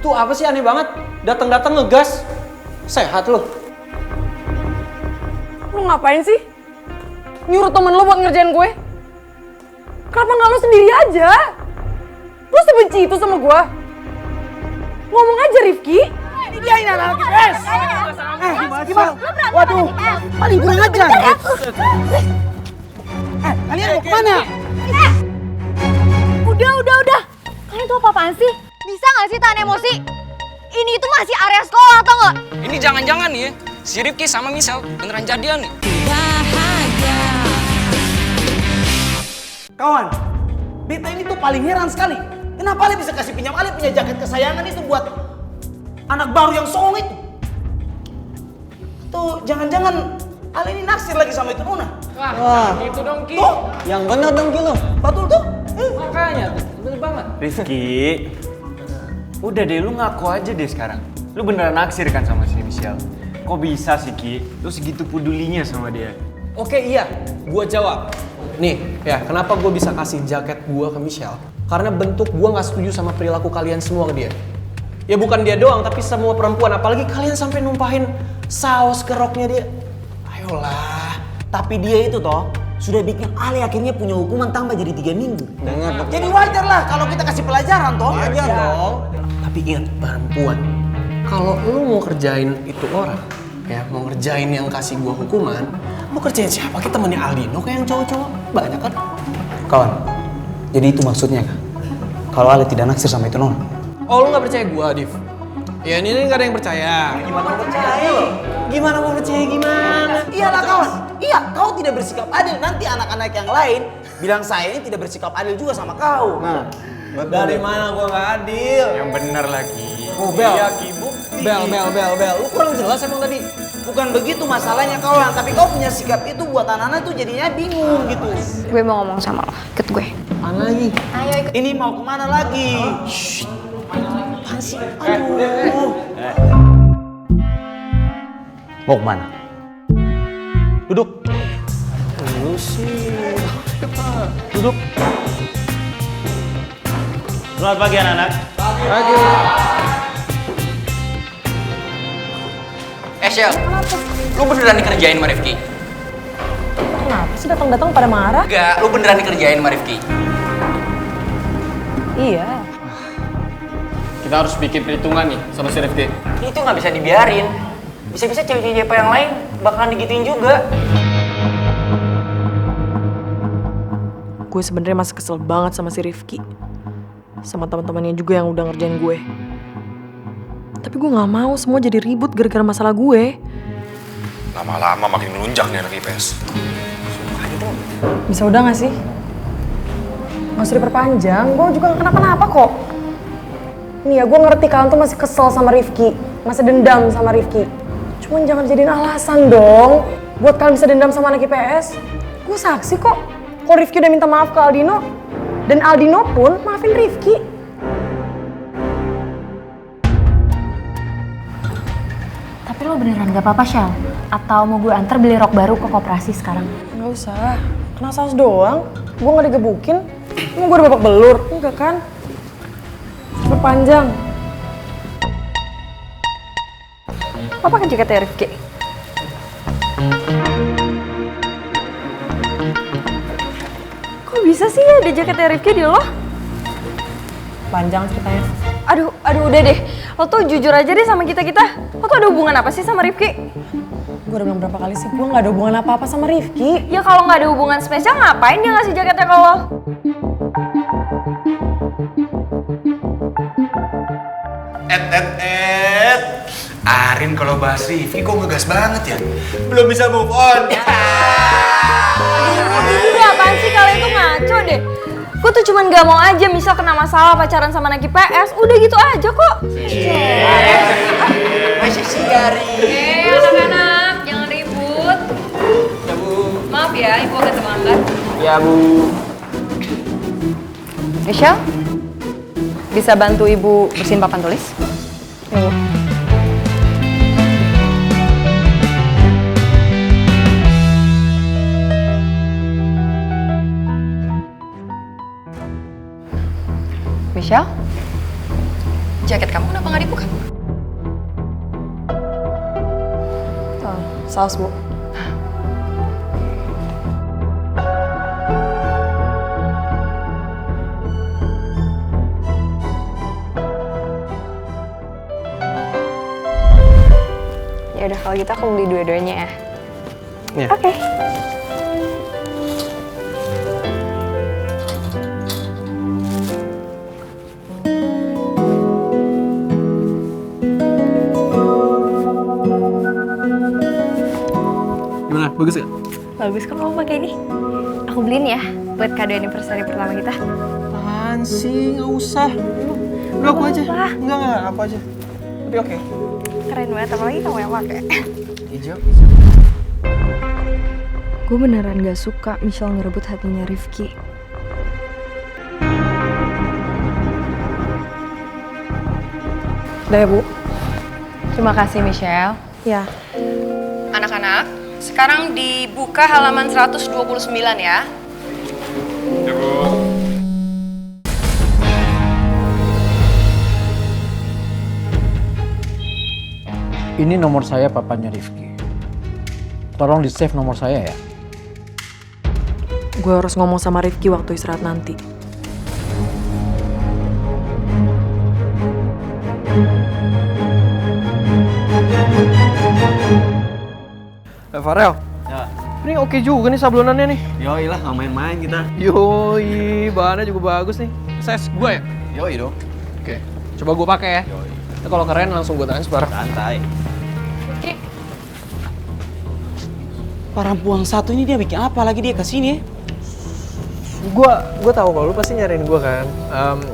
Tuh apa sih aneh banget? Datang-datang ngegas. Sehat lo. Lu ngapain sih? Nyuruh temen lo buat ngerjain gue? Kenapa nggak lo sendiri aja? Lo sebenci itu sama gue? Ngomong aja Rifki. Ini dia ini anak IPS. Gimana? Waduh, paling kurang ajar. Kalian mau kemana? Udah. Kalian tuh apa-apaan sih? Bisa nggak sih tahan emosi? Ini itu masih area sekolah, tau nggak? Ini jangan-jangan nih ya, si Rifki sama Michelle beneran jadian nih. Kawan, beta ini tuh paling heran sekali. Kenapa Ale bisa kasih pinjam Ale punya jaket kesayangan itu buat anak baru yang songong itu? Tuh, jangan-jangan Ale ini naksir lagi sama itu Nona. Wah, Itu dong Ki. Tuh, yang bener dong Ki lo. betul tuh. Makanya, bener banget. Rifki, udah deh lu ngaku aja deh sekarang. Lu beneran naksir kan sama si Michelle? Kok bisa sih Ki? Lu segitu pedulinya sama dia? Oke iya, gua jawab. Nih, ya kenapa gue bisa kasih jaket gua ke Michelle? Karena bentuk gua nggak setuju sama perilaku kalian semua ke dia. Ya bukan dia doang, tapi semua perempuan. Apalagi kalian sampai numpahin saus ke roknya dia. Ayolah. Tapi dia itu toh sudah bikin Ale akhirnya punya hukuman tambah jadi 3 minggu. Dengar. Jadi wajar lah kalau kita kasih pelajaran toh. Wajar dong. Tapi ingat perempuan. Kalau lu mau kerjain itu orang, ya mau ngerjain yang kasih gua hukuman, mau kerjain siapa? Kita temennya Aldino kayak yang cowok-cowok. Banyak kan? Kawan, jadi itu maksudnya kan? Kalau Ale tidak naksir sama itu Nona? Oh lu gak percaya gua, Div? Ya ini gak ada yang percaya. Gimana mau percaya lo? Gimana mau percaya gimana? Iyalah kawan. Iya, kau tidak bersikap adil. Nanti anak-anak yang lain bilang saya ini tidak bersikap adil juga sama kau. Nah, dari mana gua gak adil? Yang bener lagi. Oh, Bel. Iya Ki, bukti. Bel. Lu kurang jelas emang tadi. Bukan begitu masalahnya kawan, tapi kau punya sikap itu buat anak-anak tuh jadinya bingung gitu. Gue mau ngomong sama lo, ikut gue. Apaan lagi? Ayo ikut. Ini mau kemana lagi? Aduh. Mau kemana? Duduk. Lu sih. Duduk. Selamat pagi anak-anak. Pagi. Shell, lu beneran dikerjain sama Rifki? Kenapa sih datang-datang pada marah? Enggak, lu beneran dikerjain sama Rifki? Iya. Kita harus bikin perhitungan nih sama si Rifki. Itu nggak bisa dibiarin. Bisa-bisa cewek-cewek yang lain bakalan digituin juga. Gue sebenarnya masih kesel banget sama si Rifki. Sama teman-temannya juga yang udah ngerjain gue. Tapi gue gak mau semua jadi ribut gara-gara masalah gue. Lama-lama makin melunjak nih anak IPS. Bisa udah gak sih? Gak usah diperpanjang, gue juga gak kenapa-napa kok. Nih ya, gue ngerti kalian tuh masih kesel sama Rifki. Masih dendam sama Rifki. Cuman jangan jadiin alasan dong buat kalian bisa dendam sama anak IPS. Gue saksi kok kalau Rifki udah minta maaf ke Aldino. Dan Aldino pun maafin Rifki. Tapi lo beneran gak apa-apa, Shell? Atau mau gue antar beli rok baru ke koperasi sekarang? Gak usah, kena saus doang. Gue gak digebukin. Mau gue udah babak belur? Enggak kan? Berpanjang. Apa kan jaketnya Rifki? Kok bisa sih ada jaketnya Rifki di lo? Panjang ceritanya. Aduh udah deh. Lo tuh jujur aja deh sama kita-kita. Lo tuh ada hubungan apa sih sama Rifki? Gue udah bilang berapa kali sih, gue gak ada hubungan apa-apa sama Rifki. Ya kalau gak ada hubungan spesial, ngapain dia ngasih jaketnya ke lo? Arin kalau bahas Rifki kok ngegas banget ya? Belum bisa move on. Udah apaan sih kalian tuh ngaco deh. Gue tuh cuman gak mau aja misal kena masalah pacaran sama anak IPS. Udah gitu aja kok. Masih siari. Anak-anak, jangan ribut. Ya Bu. Maaf ya, Ibu agak terlambat. Ya Bu. Michelle, bisa bantu ibu bersihin papan tulis? Michelle, jaket kamu kenapa nggak dibuka? Saus, Bu. Ya udah kalau gitu aku beli dua-duanya ya. Iya. Oke. Gimana? Bagus gak? Bagus kok kamu pakai ini. Aku beliin ya buat kado anniversary pertama kita. Apaan sih? Nggak usah. Udah aku aja. Enggak, aku aja. Tapi oke. Keren banget, apalagi kamu yang pakai. Hijau. Gue beneran gak suka Michelle ngerebut hatinya Rifki. Udah ya, Bu? Terima kasih Michelle. Ya. Anak-anak, sekarang dibuka halaman 129 ya. Ini nomor saya papanya Rifki. Tolong di-save nomor saya ya. Gue harus ngomong sama Rifki waktu istirahat nanti. Farel. Ya. Ini oke juga nih sablonannya nih. Yoi lah, nggak main-main kita. Yoi, bahannya juga bagus nih. Size gue ya? Yoi dong. Oke, coba gue pakai ya. Nah, kalau keren langsung gue transfer. Santai. Perempuan satu ini dia bikin apa lagi dia kesini ya? Gue tahu kalau lu pasti nyariin gue kan.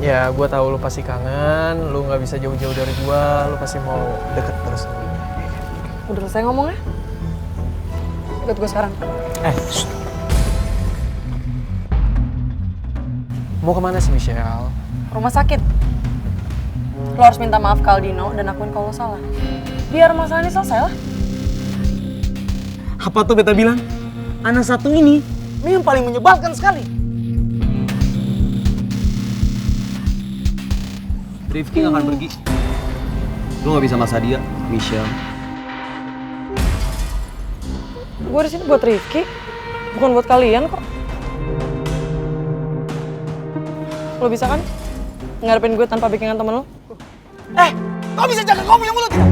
Ya gue tahu lu pasti kangen, lu nggak bisa jauh-jauh dari gue, lu pasti mau deket terus. Udah selesai ngomongnya? Ikut gue sekarang. Mau kemana sih Michelle? Rumah sakit. Lo harus minta maaf ke Aldino dan akuin kalau lo salah. Biar masalah ini selesai lah. Apa tuh beta bilang? Anak satu ini memang paling menyebalkan sekali. Rifki nggak akan pergi. Lu nggak bisa maksa dia, Michelle. Gue di sini buat Rifki, bukan buat kalian kok. Lo bisa kan ngarepin gue tanpa bikinan temen lo? Kau bisa jaga kau punya mulut tidak?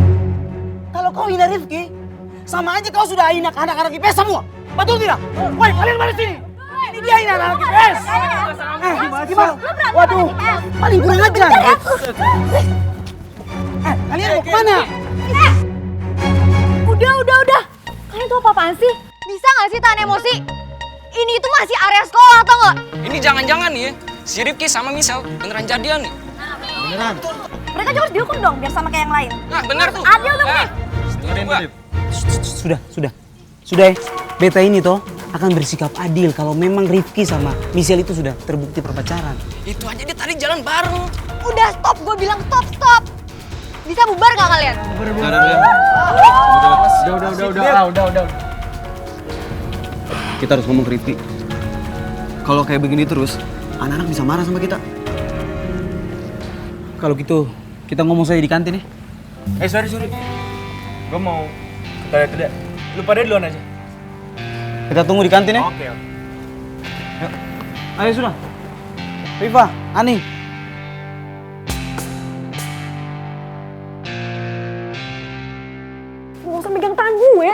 Kalau kau hina Rifki, sama aja kau sudah hina anak-anak IPS semua. Betul tidak? Woi, kalian balik sini. Ini dia hina anak IPS. Gimana? Waduh, paling kurang ajar. Kalian mau kemana? Udah. Kalian tuh apa-apaan sih? Bisa nggak sih tahan emosi? Ini itu masih area sekolah, tau nggak? Ini jangan-jangan nih ya, si Rifki sama Michelle beneran jadian nih. Mereka juga harus dihukum dong, biar sama kayak yang lain. Nah bener tuh. Adil dong, Rif. Sudah ya. Beta ini toh akan bersikap adil kalau memang Rifki sama Michelle itu sudah terbukti perpacaran. Itu aja dia tadi jalan bareng. Udah stop, gue bilang stop. Bisa bubar nggak kalian? Udah. Kita harus ngomong ke Rifki. Kalau kayak begini terus, anak-anak bisa marah sama kita. Kalau gitu kita ngomong saja di kantin ya. Sorry. Gue mau ke toilet. Lu pada duluan aja. Kita tunggu di kantin ya. Oke. Yuk. Ayo sudah. Riva, Ani. Gak usah megang tangan gue.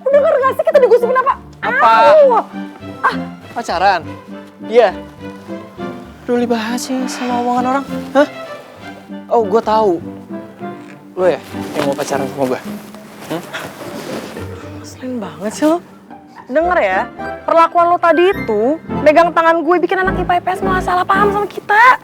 Lu denger gak sih kita digosipin apa? Apa? Pacaran? Iya. Lu dibahas sih sama omongan orang? Hah? Oh, gue tahu. Lu ya yang mau pacaran sama gue? Selain banget sih lo. Denger ya, perlakuan lo tadi itu megang tangan gue bikin anak IPA IPS malah salah paham sama kita.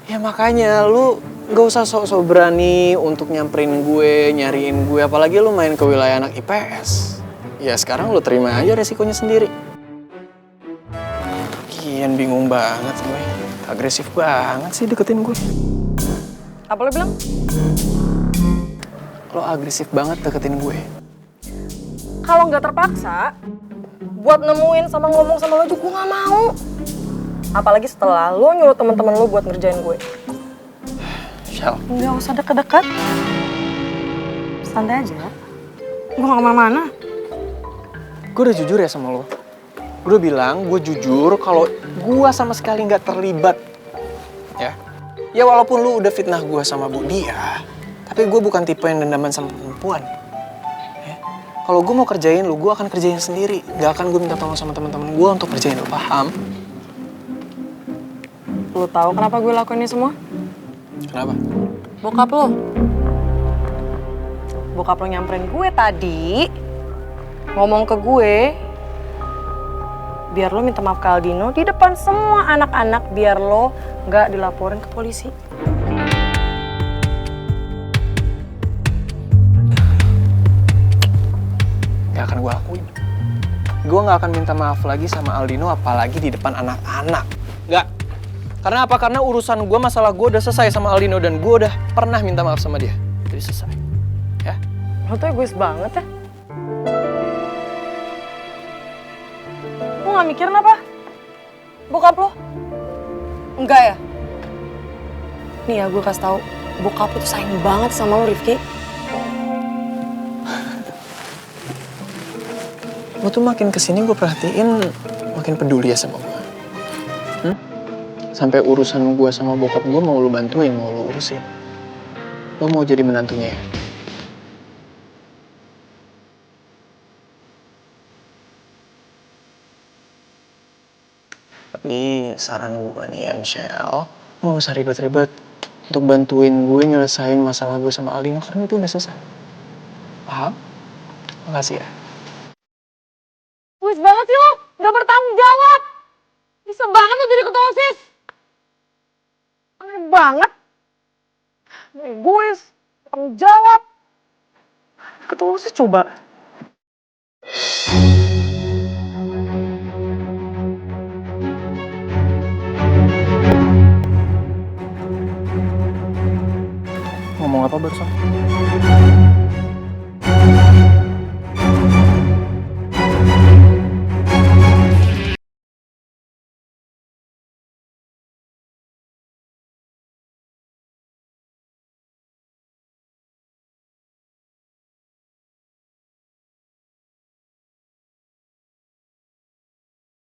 Ya makanya lu gak usah sok-sok berani untuk nyamperin gue, nyariin gue. Apalagi lu main ke wilayah anak IPS. Ya sekarang lu terima aja resikonya sendiri. Kian bingung banget gue. Agresif banget sih deketin gue. Apa lo bilang? Lo agresif banget deketin gue. Kalau nggak terpaksa, buat nemuin sama ngomong sama lo juga gue nggak mau. Apalagi setelah lo nyuruh teman-teman lo buat ngerjain gue. Shell. Nggak usah deket-deket. Santai aja. Gue gak kemana-mana. Gue udah jujur ya sama lo. Gue udah bilang, gue jujur kalau gue sama sekali nggak terlibat. Ya. Ya walaupun lu udah fitnah gue sama Bu Dia, tapi gue bukan tipe yang dendaman sama perempuan. Ya. Kalau gue mau kerjain lu, gue akan kerjain sendiri. Gak akan gue minta tolong sama teman-teman gue untuk kerjain lu, paham? Lo tahu kenapa gue lakuin ini semua? Kenapa? Bokap lo. Bokap lo nyamperin gue tadi, ngomong ke gue, biar lo minta maaf ke Aldino di depan semua anak-anak, biar lo nggak dilaporin ke polisi. Gak akan gue lakuin. Gue gak akan minta maaf lagi sama Aldino, apalagi di depan anak-anak. Gak. Karena apa? Karena urusan gue, masalah gue udah selesai sama Aldino, dan gue udah pernah minta maaf sama dia. Jadi selesai. Ya? Lo tuh egois banget ya. Lo gak mikirin apa? Bokap lo? Enggak ya? Nih ya, gue kasih tau, bokap lo tuh sayang banget sama lo, Rifki. Lo tuh makin kesini gue perhatiin, makin peduli ya sama gue. Sampai urusan gue sama bokap gue mau lo bantuin, mau lo urusin. Lo mau jadi menantunya ya? Tapi saran gue nih ya, Michelle, lo gak usah ribet-ribet untuk bantuin gue nyelesain masalah gue sama Aldino, karena itu udah selesai. Paham? Makasih ya. Egois banget sih lo, gak bertanggung jawab. Bisa banget lo jadi ketua OSIS. Aneh banget. Egois, bertanggung jawab. Ketua OSIS coba. Ngomong apa barusan?